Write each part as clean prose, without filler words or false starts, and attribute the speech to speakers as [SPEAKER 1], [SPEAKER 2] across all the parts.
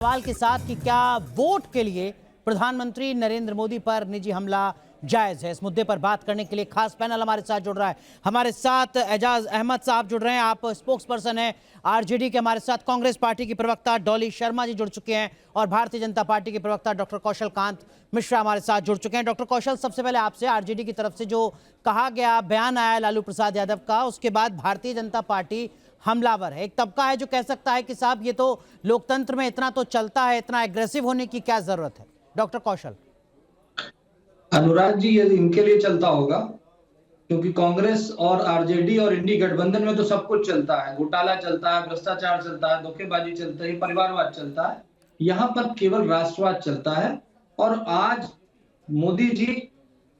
[SPEAKER 1] सवाल के साथ कि क्या वोट के लिए प्रधानमंत्री नरेंद्र मोदी पर निजी हमला जायज है। इस मुद्दे पर बात करने के लिए खास पैनल हमारे साथ जुड़ रहा है। हमारे साथ एजाज अहमद साहब जुड़ रहे हैं, आप स्पोक्स पर्सन हैं आरजेडी के। हमारे साथ कांग्रेस पार्टी की प्रवक्ता डॉली शर्मा जी जुड़ चुके हैं और भारतीय जनता पार्टी के प्रवक्ता डॉक्टर कौशल कांत मिश्रा हमारे साथ जुड़ चुके हैं। डॉक्टर कौशल, सबसे पहले आपसे, आरजेडी की तरफ से जो कहा गया बयान आया लालू प्रसाद यादव का, उसके बाद भारतीय जनता पार्टी हमलावर है। एक तबका है जो कह सकता है कि साहब ये तो लोकतंत्र में इतना तो चलता है, इतना एग्रेसिव होने की क्या जरूरत है। डॉक्टर कौशल।
[SPEAKER 2] अनुराग जी, ये इनके लिए चलता होगा क्योंकि कांग्रेस और आरजेडी और इंडी गठबंधन में तो सब कुछ चलता है। घोटाला चलता है, भ्रष्टाचार चलता है, धोखेबाजी चलता है, परिवारवाद चलता है। यहाँ पर केवल राष्ट्रवाद चलता है। और आज मोदी जी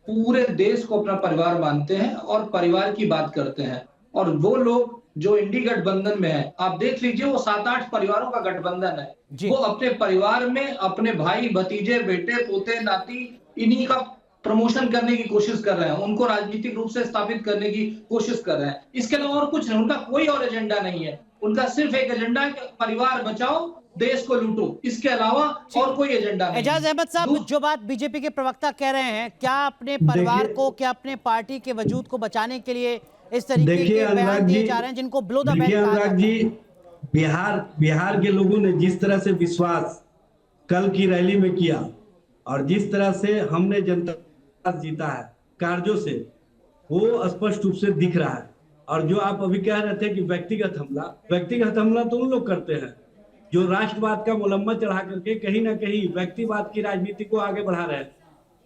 [SPEAKER 2] पूरे देश को अपना परिवार मानते हैं और परिवार की बात करते हैं। और वो लोग जो इंडी गठबंधन में है, आप देख लीजिए, वो 7-8 परिवारों का गठबंधन है। वो अपने परिवार में अपने भाई भतीजे बेटे पोते नाती इन्हीं का प्रमोशन करने की कोशिश कर रहे हैं, उनको राजनीतिक रूप से स्थापित करने की कोशिश कर रहे हैं। इसके अलावा और कुछ नहीं, उनका कोई और एजेंडा नहीं है। उनका सिर्फ एक एजेंडा है कि परिवार बचाओ, देश को लूटो, इसके अलावा और कोई एजेंडा नहीं।
[SPEAKER 1] एजाज अहमद साहब, जो बात बीजेपी के प्रवक्ता कह रहे हैं, क्या अपने परिवार को, क्या अपने पार्टी के वजूद को बचाने के लिए इस तरीके के बयान दिए जा रहे हैं जिनको ब्लो द बेल कहा जाता है?
[SPEAKER 3] बिहार के लोगों ने जिस तरह से विश्वास कल की रैली में किया और जिस तरह से हमने जनता जीता है कार्यों से, वो स्पष्ट रूप से दिख रहा है। और जो आप अभी कह रहे थे कि व्यक्तिगत हमला तो उन लोग करते हैं जो राष्ट्रवाद का मुलम्मा चढ़ा करके कहीं ना कहीं व्यक्तिवाद की राजनीति को आगे बढ़ा रहे हैं।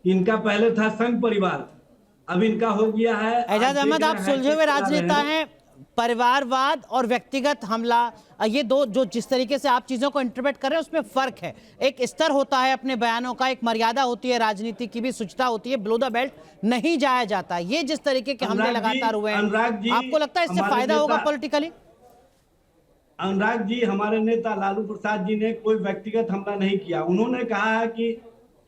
[SPEAKER 3] इनका पहले था संघ परिवार, अब इनका हो गया है।
[SPEAKER 1] एजाज अहमद, आप सुलझे हुए राजनेता हैं। परिवारवाद और व्यक्तिगत हमला, ये दो जो जिस तरीके से आप चीजों को इंटरप्रेट कर रहे हैं उसमें फर्क है। एक स्तर होता है अपने बयानों का, एक मर्यादा होती है, राजनीति की भी शुचिता होती है। ब्लो द बेल्ट नहीं जाया जाता। ये जिस तरीके के हमले लगातार हुए हैं, आपको लगता है इससे फायदा होगा पॉलिटिकली?
[SPEAKER 3] अनुराग जी, हमारे नेता लालू प्रसाद जी ने कोई व्यक्तिगत हमला नहीं किया। उन्होंने कहा है कि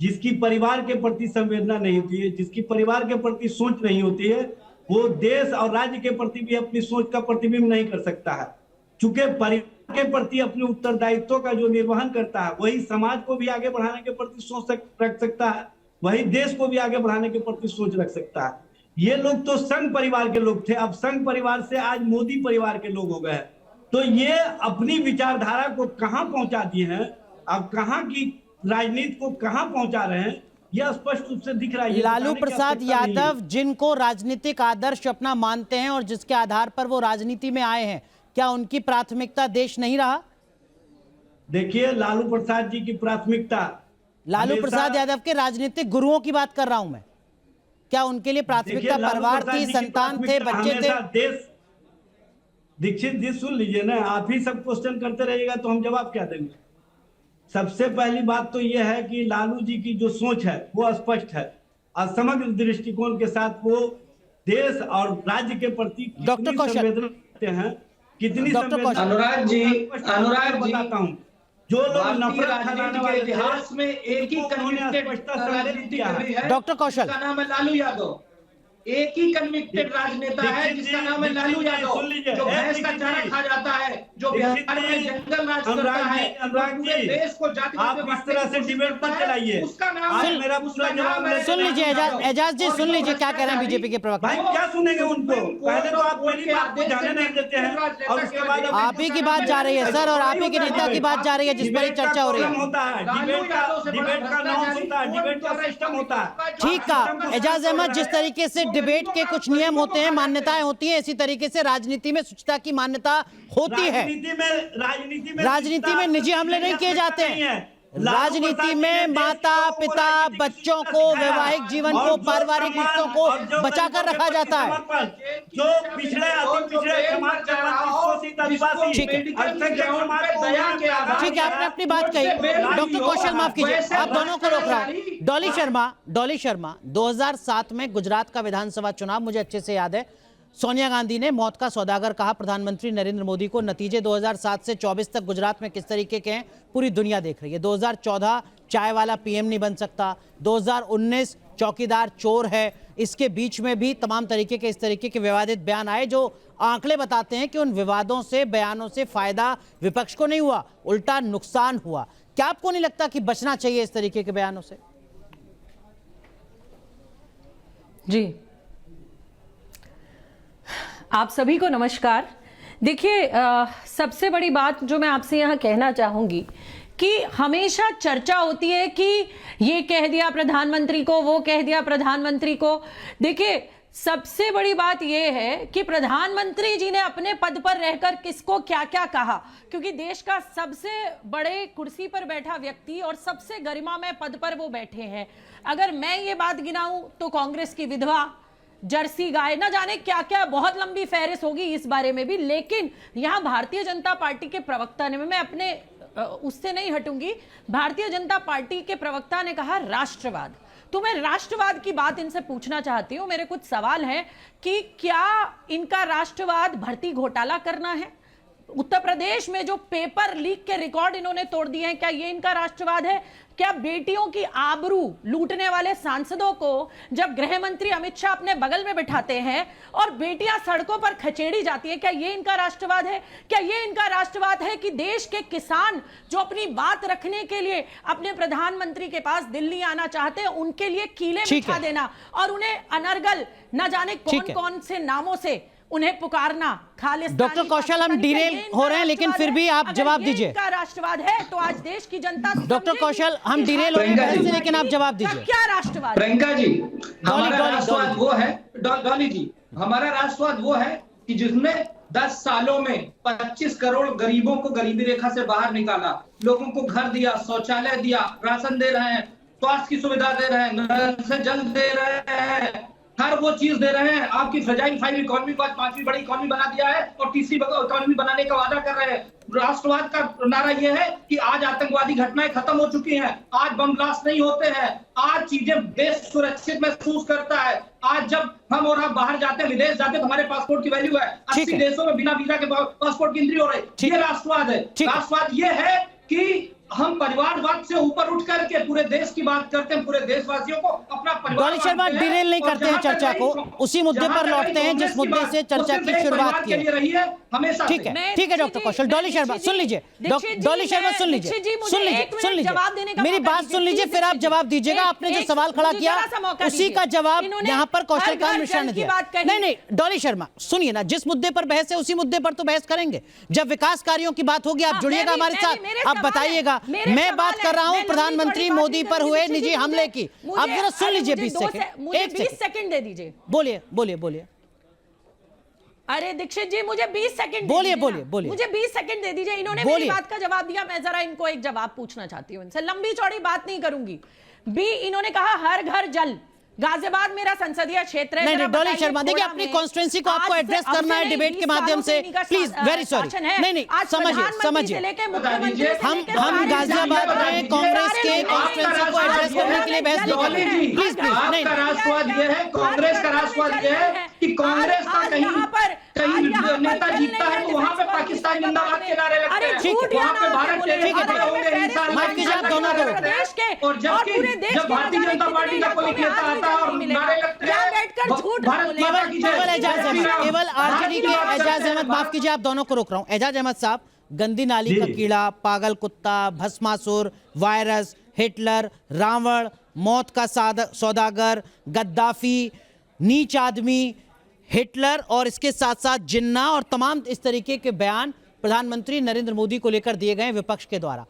[SPEAKER 3] जिसकी परिवार के प्रति संवेदना नहीं होती है, जिसकी परिवार के प्रति सोच नहीं होती है, वो देश और राज्य के प्रति भी अपनी सोच का प्रतिबिंब नहीं कर सकता है। चूंकि परिवार के प्रति अपने उत्तरदायित्व का जो निर्वहन करता है, वही समाज को भी आगे बढ़ाने के प्रति सोच रख सकता है, वही देश को भी आगे बढ़ाने के प्रति सोच रख सकता है। ये लोग तो संघ परिवार के लोग थे, अब संघ परिवार से आज मोदी परिवार के लोग हो गए। तो ये अपनी विचारधारा को कहां पहुंचा दिए हैं, अब कहां की राजनीति को कहां पहुंचा रहे हैं, यह स्पष्ट रूप से दिख रहा है।
[SPEAKER 1] लालू प्रसाद यादव जिनको राजनीतिक आदर्श अपना मानते हैं और जिसके आधार पर वो राजनीति में आए हैं, क्या उनकी प्राथमिकता देश नहीं रहा?
[SPEAKER 3] देखिए, लालू प्रसाद जी की प्राथमिकता,
[SPEAKER 1] लालू प्रसाद यादव के राजनीतिक गुरुओं की बात कर रहा हूं मैं, क्या उनके लिए प्राथमिकता परिवार थी, संतान थे, बच्चे थे?
[SPEAKER 3] दीक्षित जी सुन लीजिए ना, आप ही सब क्वेश्चन करते रहिएगा तो हम जवाब क्या देंगे। सबसे पहली बात तो यह है कि लालू जी की जो सोच है वो स्पष्ट है और समग्र दृष्टिकोण के साथ वो देश और राज्य के प्रति
[SPEAKER 1] डॉक्टर कौशल
[SPEAKER 3] रखते हैं, कितनी
[SPEAKER 2] अनुराग जी
[SPEAKER 3] बताता हूँ। जो लोग नफरत फैलाने वाले
[SPEAKER 2] इतिहास में एक ही राजनीति है,
[SPEAKER 1] डॉक्टर कौशल
[SPEAKER 2] का नाम है लालू यादव। एक ही कन्विक्टेड राजनेता है जिसका नाम है लालू यादव, जो भैंस का चारा खा जाता है, जो बिहार में जंगल राज करता है, पूरे देश को जाति
[SPEAKER 3] आप इस तरह से डिबेट मत चलाइए।
[SPEAKER 2] उसका नाम है,
[SPEAKER 3] मेरा पूरा जवाब
[SPEAKER 1] सुन लीजिए। एजाज जी सुन लीजिए क्या कह रहे हैं बीजेपी के प्रवक्ता।
[SPEAKER 3] भाई क्या सुनेंगे उनको? पहले तो आप मेरी बात को जाने नहीं देते हैं और उसके बाद
[SPEAKER 1] आप ही की बात जा रही है सर, और आप ही के नेता की बात जा रही है जिस पर चर्चा हो रही है।
[SPEAKER 3] होता है डिबेट का नाम होता है, डिबेट का सिस्टम होता है।
[SPEAKER 1] ठीक है एजाज अहमद, जिस तरीके से डिबेट के कुछ नियम होते हैं, मान्यताएं होती हैं, इसी तरीके से राजनीति में शुचिता की मान्यता होती है। राजनीति में निजी हमले नहीं किए जाते हैं। राजनीति में माता पिता बच्चों को, वैवाहिक जीवन को, पारिवारिक रिश्तों को बचाकर रखा जाता है।
[SPEAKER 3] जो पिछड़े समाज
[SPEAKER 1] ठीक है, आपने अपनी बात कही। डॉक्टर कौशल माफ कीजिए, आप दोनों को रोक रहा हूं। डॉली शर्मा 2007 में गुजरात का विधानसभा चुनाव मुझे अच्छे से याद है। सोनिया गांधी ने मौत का सौदागर कहा प्रधानमंत्री नरेंद्र मोदी को। नतीजे 2007 से 24 तक गुजरात में किस तरीके के हैं पूरी दुनिया देख रही है। 2014 चाय वाला पीएम नहीं बन सकता, 2019 चौकीदार चोर है। इसके बीच में भी तमाम तरीके के इस तरीके के विवादित बयान आए जो आंकड़े बताते हैं कि उन विवादों से, बयानों से फायदा विपक्ष को नहीं हुआ, उल्टा नुकसान हुआ। क्या आपको नहीं लगता कि बचना चाहिए इस तरीके के बयानों से?
[SPEAKER 4] जी, आप सभी को नमस्कार। देखिए, सबसे बड़ी बात जो मैं आपसे यहाँ कहना चाहूंगी कि हमेशा चर्चा होती है कि ये कह दिया प्रधानमंत्री को, वो कह दिया प्रधानमंत्री को। देखिए, सबसे बड़ी बात यह है कि प्रधानमंत्री जी ने अपने पद पर रहकर किसको क्या क्या कहा, क्योंकि देश का सबसे बड़े कुर्सी पर बैठा व्यक्ति और सबसे गरिमामय पद पर वो बैठे हैं। अगर मैं ये बात गिनाऊं तो कांग्रेस की विधवा, जर्सी गाय, न जाने क्या क्या, बहुत लंबी फहरिस्त होगी इस बारे में भी। लेकिन यहां भारतीय जनता पार्टी के प्रवक्ता ने, मैं अपने उससे नहीं हटूंगी, भारतीय जनता पार्टी के प्रवक्ता ने कहा राष्ट्रवाद। तो मैं राष्ट्रवाद की बात इनसे पूछना चाहती हूं। मेरे कुछ सवाल हैं कि क्या इनका राष्ट्रवाद भर्ती घोटाला करना है? उत्तर प्रदेश में जो पेपर लीक के रिकॉर्ड इन्होंने तोड़ दिए हैं, क्या ये इनका राष्ट्रवाद है? क्या बेटियों की आबरू लूटने वाले सांसदों को जब गृह मंत्री अमित शाह अपने बगल में बिठाते हैं और बेटियां सड़कों पर खचेड़ी जाती है, क्या ये इनका राष्ट्रवाद है? क्या ये इनका राष्ट्रवाद है कि देश के किसान जो अपनी बात रखने के लिए अपने प्रधानमंत्री के पास दिल्ली आना चाहते हैं, उनके लिए कीले बिछा देना और उन्हें अनर्गल न जाने कौन कौन से नामों से उन्हें पुकारना?
[SPEAKER 1] डॉक्टर कौशल, हम डिरेल हो रहे हैं, लेकिन फिर भी आप जवाब दीजिए।
[SPEAKER 4] इनका राष्ट्रवाद है तो आज देश की जनता।
[SPEAKER 1] डॉक्टर कौशल, हम डिरेल हो रहे हैं, लेकिन आप जवाब दीजिए।
[SPEAKER 4] क्या राष्ट्रवाद?
[SPEAKER 2] प्रियंका जी, हमारा राष्ट्रवाद वो है, डॉली जी, हमारा राष्ट्रवाद वो है कि जिसने 10 सालों में 25 करोड़ गरीबों को गरीबी रेखा से बाहर निकाला, लोगों को घर दिया, शौचालय दिया, राशन दे रहे हैं, स्वास्थ्य की सुविधा दे रहे हैं, नल से जल दे रहे हैं, हर वो चीज दे रहे हैं। आपकी फ्रेजाइल 5 इकोनॉमी को आज 5वीं बड़ी इकोनॉमी बना दिया है और तीसरी इकोनॉमी बनाने का वादा कर रहे हैं। राष्ट्रवाद का नारा यह है कि आज आतंकवादी घटनाएं खत्म हो चुकी हैं, आज बम ब्लास्ट नहीं होते हैं, आज चीजें देश सुरक्षित महसूस करता है। आज जब हम और आप बाहर जाते हैं, विदेश जाते हैं, तो हमारे पासपोर्ट की वैल्यू है। 80 देशों में बिना वीजा के पासपोर्ट की एंट्री हो रही। ये राष्ट्रवाद है। राष्ट्रवाद ये है कि हम परिवारवाद से ऊपर उठ करके पूरे देश की बात करते हैं, पूरे देशवासियों को अपना परिवार।
[SPEAKER 1] डॉली शर्मा, डिरेल नहीं करते हैं चर्चा को, उसी मुद्दे पर लौटते हैं जिस मुद्दे से चर्चा की शुरुआत की है।
[SPEAKER 2] हमेशा
[SPEAKER 1] ठीक है डॉक्टर कौशल। डॉली शर्मा सुन लीजिए, डॉली शर्मा सुन लीजिए, मेरी बात सुन लीजिए, फिर आप जवाब दीजिएगा। आपने जो सवाल खड़ा किया उसी का जवाब यहाँ पर कौशल का मिश्रा ने दिया। नहीं, डॉली शर्मा सुनिए ना, जिस मुद्दे पर बहस है उसी मुद्दे पर तो बहस करेंगे। जब विकास कार्यों की बात होगी आप जुड़िएगा हमारे साथ, आप बताइएगा। मैं बात कर रहा हूं प्रधानमंत्री मोदी पर हुए निजी हमले की। आप जरा सुन लीजिए 20 सेकंड,
[SPEAKER 4] मुझे 20 सेकंड दे दीजिए।
[SPEAKER 1] बोलिए।
[SPEAKER 4] अरे दीक्षित जी, मुझे 20 सेकंड
[SPEAKER 1] बोलिए।
[SPEAKER 4] मुझे 20 सेकंड दे दीजिए। इन्होंने मेरी बात का जवाब दिया, मैं जरा इनको एक जवाब पूछना चाहती हूँ इनसे। लंबी चौड़ी बात नहीं करूंगी। इन्होंने कहा हर घर जल। गाजियाबाद मेरा संसदीय क्षेत्र है।
[SPEAKER 1] नहीं, डॉली शर्मा, देखिए अपनी कॉन्स्टिट्यूएंसी को आपको एड्रेस करना है डिबेट के माध्यम से, प्लीज, वेरी सॉरी। नहीं, समझिए। हम गाजियाबाद में कांग्रेस के कॉन्स्टिट्यूएंसी को एड्रेस करने के लिए बहस नहीं कर रहे हैं। प्लीज नहीं।
[SPEAKER 2] राष्ट्रवाद ये है, कांग्रेस का राष्ट्रवाद ये है कि कांग्रेस का कहीं नेता जीतता है तो वहां पे पाकिस्तान जिंदाबाद के नारे लगते हैं, वहां पे भारत के
[SPEAKER 1] माफ कीजिए, आप दोनों को।
[SPEAKER 2] और जब भारतीय जनता पार्टी का कोई नेता आता है और नारे लगते हैं,
[SPEAKER 1] केवल आरजेडी के एजाज अहमद, माफ कीजिए आप दोनों को रोक रहा हूं। एजाज अहमद साहब, गंदी नाली का कीड़ा, पागल कुत्ता, भस्मासुर, वायरस, हिटलर, रावण, मौत का सौदागर, गद्दाफी, नीच आदमी, हिटलर और इसके साथ साथ जिन्ना और तमाम इस तरीके के बयान प्रधानमंत्री नरेंद्र मोदी को लेकर दिए गए विपक्ष के द्वारा।